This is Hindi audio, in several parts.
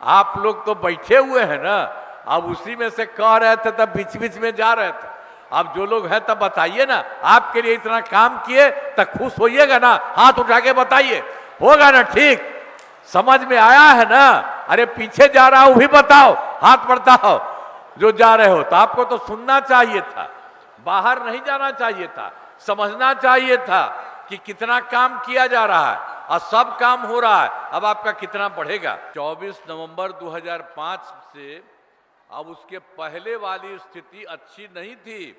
आप लोग तो बैठे हुए हैं ना, अब उसी में से कह रहे थे तब बीच बीच में जा रहे थे। अब जो लोग हैं तब बताइए ना, आपके लिए इतना काम किए तब खुश होइएगा ना, हाथ उठा के बताइए, होगा ना? ठीक, समझ में आया है ना? अरे पीछे जा रहा हूं भी बताओ, हाथ बढ़ाओ जो जा रहे हो। तो आपको तो सुनना चाहिए था, बाहर नहीं जाना चाहिए था, समझना चाहिए था कि कितना काम किया जा रहा है और सब काम हो रहा है। अब आपका कितना बढ़ेगा? 24 नवंबर 2005 से अब उसके पहले वाली स्थिति अच्छी नहीं थी।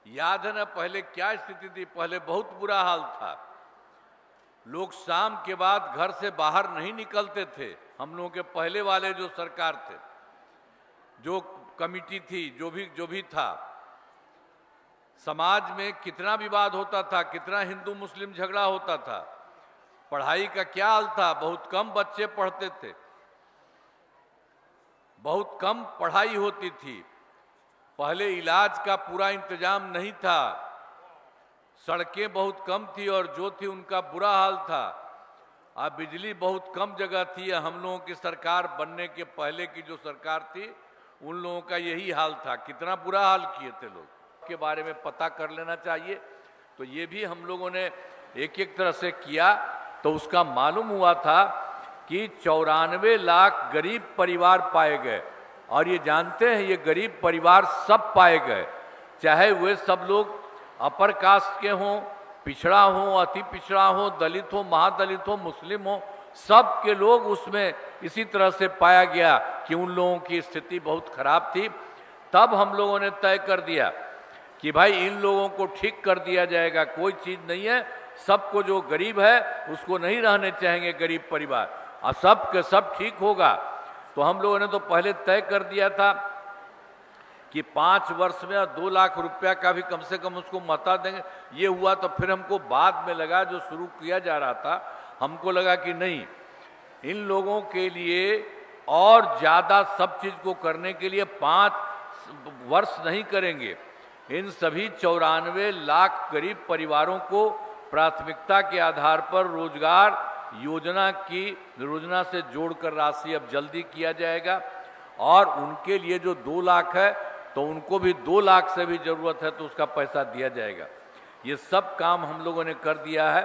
याद है ना पहले क्या स्थिति थी? पहले बहुत बुरा हाल था, लोग शाम के बाद घर से बाहर नहीं निकलते थे। हम लोगों के पहले वाले जो सरकार थे, जो कमिटी थी, जो भी था, समाज में कितना विवाद होता था, कितना हिंदू मुस्लिम झगड़ा होता था। पढ़ाई का क्या हाल था? बहुत कम बच्चे पढ़ते थे, बहुत कम पढ़ाई होती थी। पहले इलाज का पूरा इंतजाम नहीं था, सड़कें बहुत कम थी और जो थी उनका बुरा हाल था। अब बिजली बहुत कम जगह थी। हम लोगों की सरकार बनने के पहले की जो सरकार थी, उन लोगों का यही हाल था। कितना बुरा हाल किए थे लोग, के बारे में पता कर लेना चाहिए। तो ये भी हम लोगों ने एक एक तरह से किया, तो उसका मालूम हुआ था कि 94 लाख गरीब परिवार पाए गए। और ये जानते हैं, ये गरीब परिवार सब पाए गए, चाहे वे सब लोग अपर कास्ट के हों, पिछड़ा हो, अति पिछड़ा हो, दलित हो, महादलित हो, मुस्लिम हो, सब के लोग उसमें इसी तरह से पाया गया कि उन लोगों की स्थिति बहुत खराब थी। तब हम लोगों ने तय कर दिया कि भाई इन लोगों को ठीक कर दिया जाएगा, कोई चीज नहीं है, सबको जो गरीब है उसको नहीं रहने चाहेंगे गरीब परिवार, और सब के सब ठीक होगा। तो हम लोगों ने तो पहले तय कर दिया था कि 5 वर्ष में 2 लाख रुपया का भी कम से कम उसको मता देंगे। ये हुआ तो फिर हमको बाद में लगा, जो शुरू किया जा रहा था, हमको लगा कि नहीं, इन लोगों के लिए और ज़्यादा सब चीज़ को करने के लिए 5 वर्ष नहीं करेंगे। इन सभी 94 लाख गरीब परिवारों को प्राथमिकता के आधार पर रोजगार योजना से जोड़कर राशि अब जल्दी किया जाएगा। और उनके लिए जो 2 लाख है, तो उनको भी 2 लाख से भी जरूरत है तो उसका पैसा दिया जाएगा। ये सब काम हम लोगों ने कर दिया है।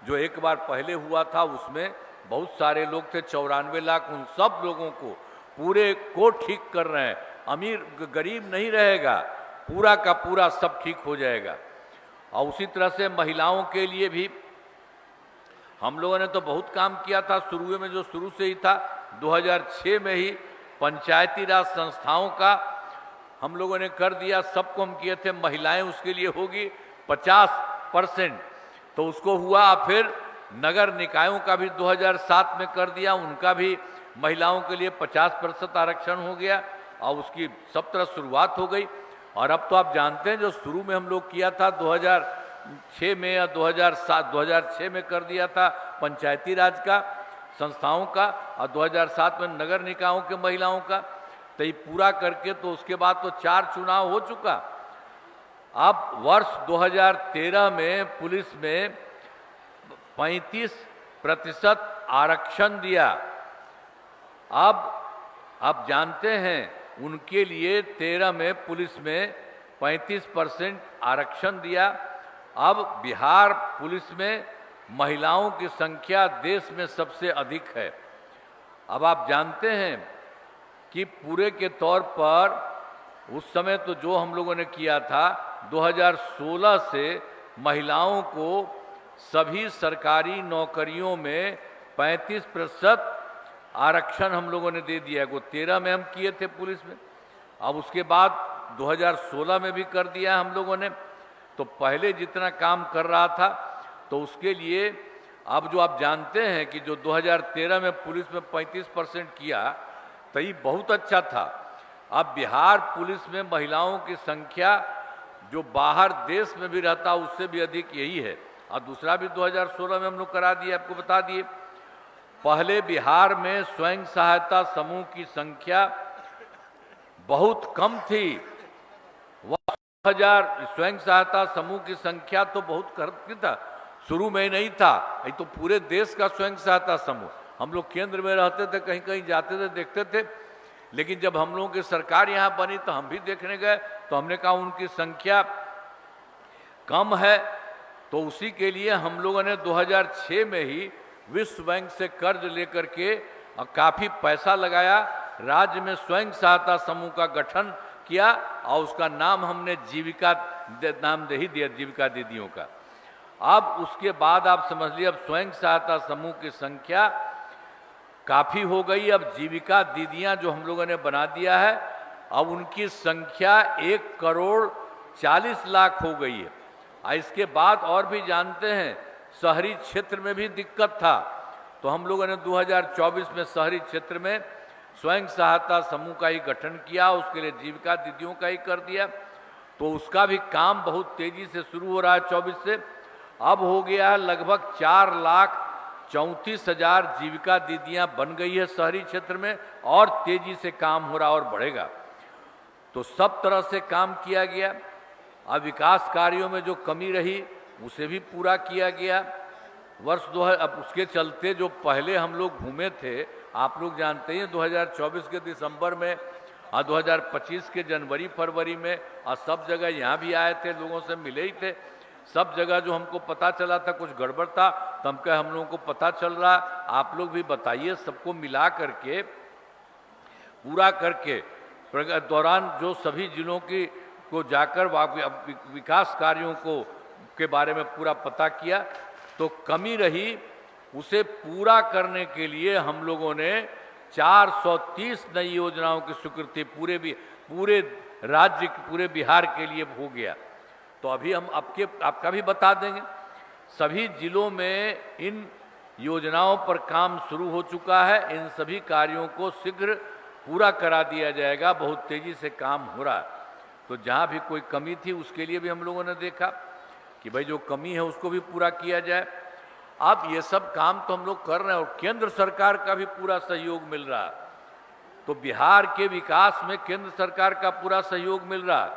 जो एक बार पहले हुआ था उसमें बहुत सारे लोग थे, 94 लाख, उन सब लोगों को पूरे को ठीक कर रहे हैं। अमीर गरीब नहीं रहेगा, पूरा का पूरा सब ठीक हो जाएगा। और उसी तरह से महिलाओं के लिए भी हम लोगों ने तो बहुत काम किया था। शुरू में जो शुरू से ही था, 2006 में ही पंचायती राज संस्थाओं का हम लोगों ने कर दिया, सबको हम किए थे। महिलाएं उसके लिए होगी 50%, तो उसको हुआ। फिर नगर निकायों का भी 2007 में कर दिया, उनका भी महिलाओं के लिए 50% आरक्षण हो गया और उसकी सब तरह शुरुआत हो गई। और अब तो आप जानते हैं, जो शुरू में हम लोग किया था 2006 में या 2006 में कर दिया था पंचायती राज का संस्थाओं का, और 2007 में नगर निकायों के महिलाओं का, तो ये पूरा करके तो उसके बाद तो 4 चुनाव हो चुका। अब वर्ष 2013 में पुलिस में 35% आरक्षण दिया। अब आप जानते हैं, उनके लिए 13 में पुलिस में 35% आरक्षण दिया। अब बिहार पुलिस में महिलाओं की संख्या देश में सबसे अधिक है। अब आप जानते हैं कि पूरे के तौर पर उस समय तो जो हम लोगों ने किया था, 2016 से महिलाओं को सभी सरकारी नौकरियों में 35% आरक्षण हम लोगों ने दे दिया। वो 13 में हम किए थे पुलिस में, अब उसके बाद 2016 में भी कर दिया हम लोगों ने। तो पहले जितना काम कर रहा था, तो उसके लिए अब जो आप जानते हैं कि जो 2013 में पुलिस में 35% किया, तो ये बहुत अच्छा था। अब बिहार पुलिस में महिलाओं की संख्या जो बाहर देश में भी रहता उससे भी अधिक यही है। और दूसरा भी 2016 में हम लोग करा दिए, आपको बता दिए। पहले बिहार में स्वयं सहायता समूह की संख्या बहुत कम थी। 1000 स्वयं सहायता समूह की संख्या तो बहुत कम था, शुरू में नहीं था। ये तो पूरे देश का स्वयं सहायता समूह हम लोग केंद्र में रहते थे, कहीं कहीं जाते थे, देखते थे, लेकिन जब हम लोगों की सरकार यहाँ बनी तो हम भी देखने गए, तो हमने कहा उनकी संख्या कम है, तो उसी के लिए हम लोगों ने 2006 में ही विश्व बैंक से कर्ज लेकर के काफ़ी पैसा लगाया, राज्य में स्वयं सहायता समूह का गठन किया और उसका नाम हमने जीविका नाम दे ही दिया, जीविका दीदियों का। अब उसके बाद आप समझ लीजिए अब स्वयं सहायता समूह की संख्या काफ़ी हो गई। अब जीविका दीदियां जो हम लोगों ने बना दिया है, अब उनकी संख्या 1,40,00,000 हो गई है। इसके बाद और भी जानते हैं शहरी क्षेत्र में भी दिक्कत था, तो हम लोगों ने 2024 में शहरी क्षेत्र में स्वयं सहायता समूह का ही गठन किया, उसके लिए जीविका दीदियों का ही कर दिया, तो उसका भी काम बहुत तेजी से शुरू हो रहा है 24 से। अब हो गया है लगभग 4,34,000 जीविका दीदियां बन गई है शहरी क्षेत्र में, और तेजी से काम हो रहा और बढ़ेगा। तो सब तरह से काम किया गया। अब विकास कार्यों में जो कमी रही उसे भी पूरा किया गया। वर्ष 2000 अब उसके चलते जो पहले हम लोग घूमे थे, आप लोग जानते हैं 2024 के दिसंबर में और 2025 के जनवरी फरवरी में, और सब जगह यहाँ भी आए थे, लोगों से मिले ही थे। सब जगह जो हमको पता चला था कुछ गड़बड़ था, तो हम कहे हम लोगों को पता चल रहा, आप लोग भी बताइए। सबको मिला करके पूरा करके दौरान जो सभी जिलों की को जाकर विकास कार्यों को के बारे में पूरा पता किया, तो कमी रही उसे पूरा करने के लिए हम लोगों ने 430 नई योजनाओं की स्वीकृति पूरे राज्य पूरे बिहार के लिए हो गया। तो अभी हम आपका भी बता देंगे, सभी जिलों में इन योजनाओं पर काम शुरू हो चुका है। इन सभी कार्यों को शीघ्र पूरा करा दिया जाएगा, बहुत तेजी से काम हो रहा है। तो जहाँ भी कोई कमी थी उसके लिए भी हम लोगों ने देखा कि भाई जो कमी है उसको भी पूरा किया जाए। अब ये सब काम तो हम लोग कर रहे हैं और केंद्र सरकार का भी पूरा सहयोग मिल रहा है। तो बिहार के विकास में केंद्र सरकार का पूरा सहयोग मिल रहा है।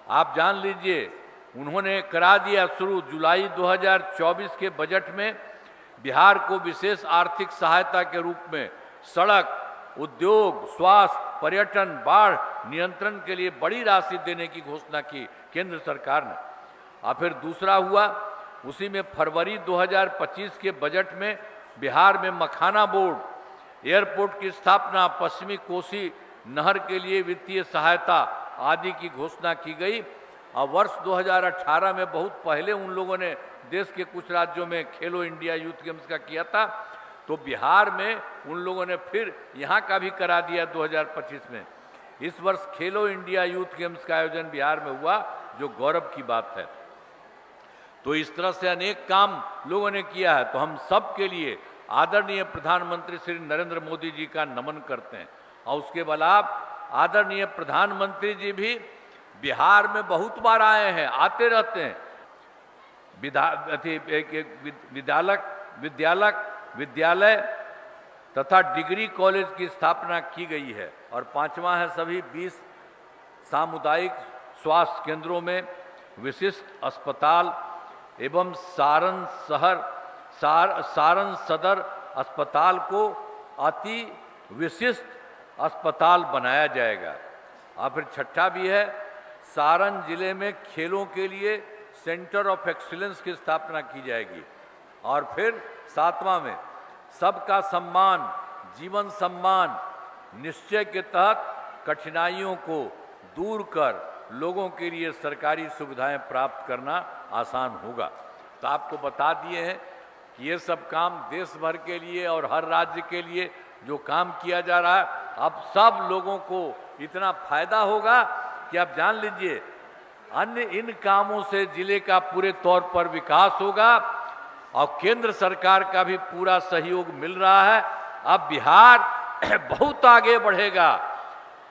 आप जान लीजिए उन्होंने करा दिया शुरू जुलाई 2024 के बजट में बिहार को विशेष आर्थिक सहायता के रूप में सड़क, उद्योग, स्वास्थ्य, पर्यटन, बाढ़ नियंत्रण के लिए बड़ी राशि देने की घोषणा की केंद्र सरकार ने। और फिर दूसरा हुआ उसी में फरवरी 2025 के बजट में बिहार में मखाना बोर्ड, एयरपोर्ट की स्थापना, पश्चिमी कोसी नहर के लिए वित्तीय सहायता आदि की घोषणा की गई। और वर्ष 2018 में बहुत पहले उन लोगों ने देश के कुछ राज्यों में खेलो इंडिया यूथ गेम्स का किया था, तो बिहार में उन लोगों ने फिर यहाँ का भी करा दिया 2025 में। इस वर्ष खेलो इंडिया यूथ गेम्स का आयोजन बिहार में हुआ, जो गौरव की बात है। तो इस तरह से अनेक काम लोगों ने किया है। तो हम सब के लिए आदरणीय प्रधानमंत्री श्री नरेंद्र मोदी जी का नमन करते हैं। और उसके बाद आदरणीय प्रधानमंत्री जी भी बिहार में बहुत बार आए हैं, आते रहते हैं। विद्यालय तथा डिग्री कॉलेज की स्थापना की गई है। और पांचवा है सभी 20 सामुदायिक स्वास्थ्य केंद्रों में विशिष्ट अस्पताल एवं सारण सदर अस्पताल को अति विशिष्ट अस्पताल बनाया जाएगा। और फिर छठा भी है सारण जिले में खेलों के लिए सेंटर ऑफ एक्सीलेंस की स्थापना की जाएगी। और फिर सातवां में सबका सम्मान, जीवन सम्मान निश्चय के तहत कठिनाइयों को दूर कर लोगों के लिए सरकारी सुविधाएं प्राप्त करना आसान होगा। तो आपको बता दिए हैं कि ये सब काम देश भर के लिए और हर राज्य के लिए जो काम किया जा रहा है, अब सब लोगों को इतना फायदा होगा कि आप जान लीजिए अन्य इन कामों से जिले का पूरे तौर पर विकास होगा और केंद्र सरकार का भी पूरा सहयोग मिल रहा है। अब बिहार बहुत आगे बढ़ेगा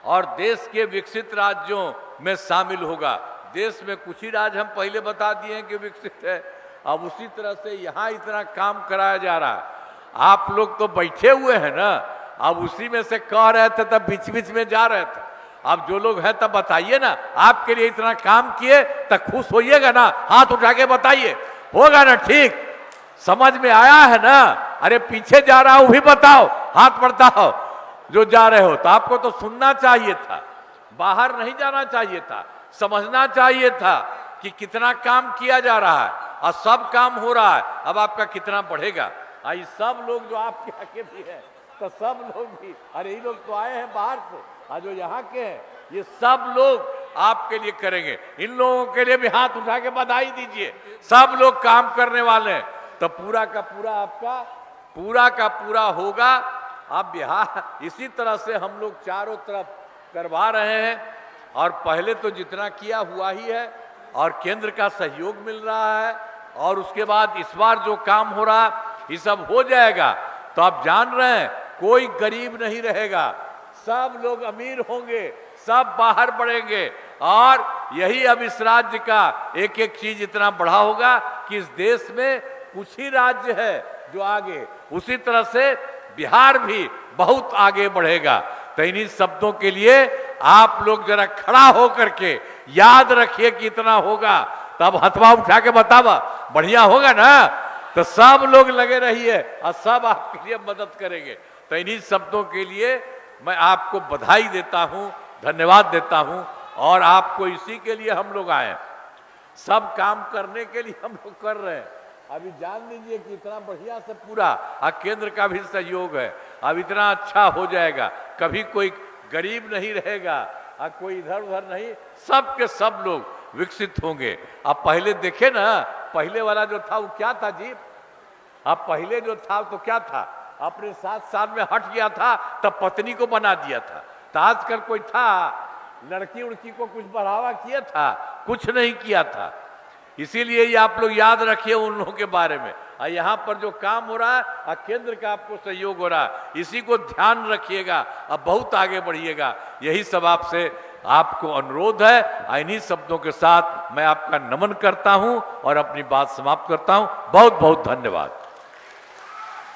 और देश के विकसित राज्यों में शामिल होगा। देश में कुछ ही राज्य हम पहले बता दिए हैं कि विकसित है, अब उसी तरह से यहाँ इतना काम कराया जा रहा है। आप लोग तो बैठे हुए हैं ना, अब उसी में से कह रहे थे तब बीच बीच में जा रहे थे। अब जो लोग हैं तब बताइए ना, आपके लिए इतना काम किए तब खुश होइएगा ना, हाथ उठा के बताइए, होगा ना? ठीक समझ में आया है ना? अरे पीछे जा रहा हूं भी बताओ, हाथ बढ़ाओ जो जा रहे हो। तो आपको तो सुनना चाहिए था, बाहर नहीं जाना चाहिए था, समझना चाहिए था कि कितना काम किया जा रहा है और सब काम हो रहा है, अब आपका कितना बढ़ेगा। आई सब लोग जो आपके आगे भी है, तो सब लोग भी, अरे ये लोग तो आए हैं बाहर से, और जो यहाँ के हैं ये सब लोग आपके लिए करेंगे। इन लोगों के लिए भी हाथ उठा के बधाई दीजिए, सब लोग काम करने वाले हैं। तो पूरा का पूरा आपका पूरा का पूरा होगा। अब बिहार इसी तरह से हम लोग चारों तरफ करवा रहे हैं, और पहले तो जितना किया हुआ ही है, और केंद्र का सहयोग मिल रहा है, और उसके बाद इस बार जो काम हो रहा ये सब हो जाएगा। तो आप जान रहे हैं कोई गरीब नहीं रहेगा, सब लोग अमीर होंगे, सब बाहर बढ़ेंगे। और यही अब इस राज्य का एक एक चीज इतना बढ़ा होगा कि इस देश में कुछ ही राज्य है जो आगे, उसी तरह से बिहार भी बहुत आगे बढ़ेगा। तो इन्हीं शब्दों के लिए आप लोग जरा खड़ा होकर के याद रखिए कि इतना होगा, तब हथवा उठा के बतावा, बढ़िया होगा ना। तो सब लोग लगे रहिए और सब आपके लिए मदद करेंगे। तो इन्हीं शब्दों के लिए मैं आपको बधाई देता हूं, धन्यवाद देता हूं, और आपको इसी के लिए हम लोग आए, सब काम करने के लिए हम लोग कर रहे हैं। अभी जान लीजिए कि इतना बढ़िया से पूरा केंद्र का भी सहयोग है, अब इतना अच्छा हो जाएगा, कभी कोई गरीब नहीं रहेगा और कोई इधर उधर नहीं, सब के सब लोग विकसित होंगे। अब पहले देखे ना, पहले वाला जो था वो क्या था जी, अब पहले जो था तो क्या था, अपने 7 साल में हट गया था, तब पत्नी को बना दिया था। तो आजकल कोई था लड़की उड़की को कुछ बढ़ावा किया था, कुछ नहीं किया था। इसीलिए ये आप लोग याद रखिए उन लोगों के बारे में। और यहाँ पर जो काम हो रहा है और केंद्र का आपको सहयोग हो रहा है, इसी को ध्यान रखिएगा, अब बहुत आगे बढ़िएगा। यही सब आपसे आपको अनुरोध है। इन्हीं शब्दों के साथ मैं आपका नमन करता हूं और अपनी बात समाप्त करता हूं। बहुत बहुत धन्यवाद।